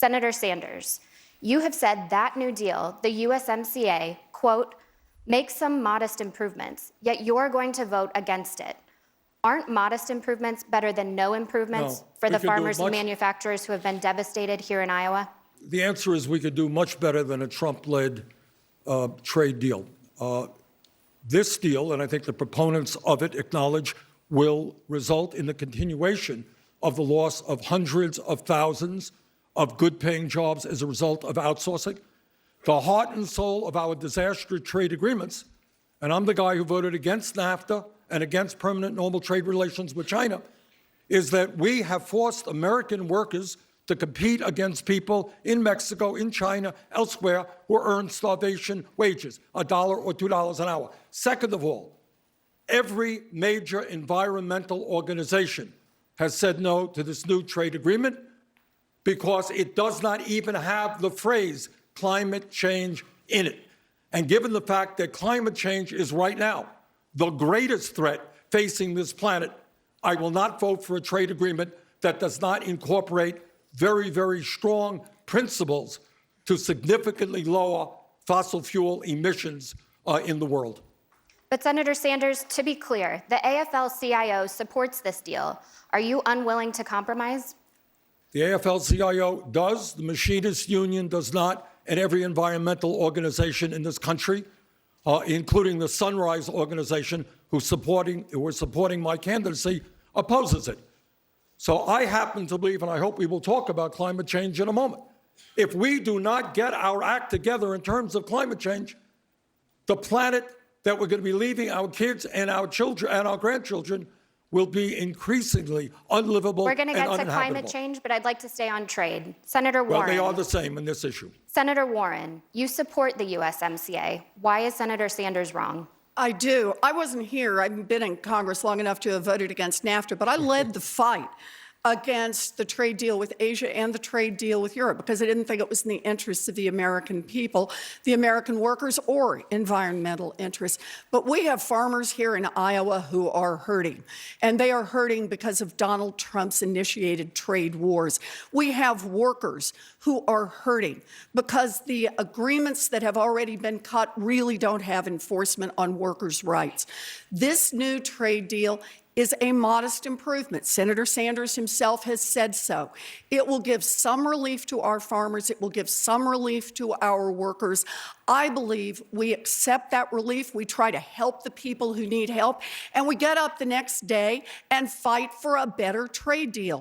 Senator Sanders, you have said that New Deal, the USMCA, quote, makes some modest improvements, yet you're going to vote against it. Aren't modest improvements better than no improvements for the farmers and manufacturers who have been devastated here in Iowa? The answer is we could do much better than a Trump-led trade deal. This deal, and I think the proponents of it acknowledge, will result in the continuation of the loss of hundreds of thousands of good-paying jobs as a result of outsourcing. The heart and soul of our disastrous trade agreements, and I'm the guy who voted against NAFTA and against permanent normal trade relations with China, is that we have forced American workers to compete against people in Mexico, in China, elsewhere, who earn starvation wages, $1 or $2 an hour. Second of all, every major environmental organization has said no to this new trade agreement because it does not even have the phrase climate change in it. And given the fact that climate change is right now the greatest threat facing this planet, I will not vote for a trade agreement that does not incorporate very, very strong principles to significantly lower fossil fuel emissions in the world. But Senator Sanders, to be clear, the AFL-CIO supports this deal. Are you unwilling to compromise? The AFL-CIO does, the Machinists Union does not, and every environmental organization in this country, including the Sunrise Organization, who are supporting my candidacy, opposes it. So I happen to believe, and I hope we will talk about climate change in a moment, if we do not get our act together in terms of climate change, the planet that we're going to be leaving our kids and our children and our grandchildren will be increasingly unlivable and uninhabitable. We're going to get to climate change, but I'd like to stay on trade. Senator Warren. Well, they are the same in this issue. Senator Warren, you support the USMCA. Why is Senator Sanders wrong? I do. I wasn't here. I haven't been in Congress long enough to have voted against NAFTA, but I led the fight against the trade deal with Asia and the trade deal with Europe because I didn't think it was in the interests of the American people, the American workers, or environmental interests. But we have farmers here in Iowa who are hurting, and they are hurting because of Donald Trump's initiated trade wars. We have workers who are hurting because the agreements that have already been cut really don't have enforcement on workers' rights. This new trade deal is a modest improvement. Senator Sanders himself has said so. It will give some relief to our farmers. It will give some relief to our workers. I believe we accept that relief. We try to help the people who need help, and we get up the next day and fight for a better trade deal.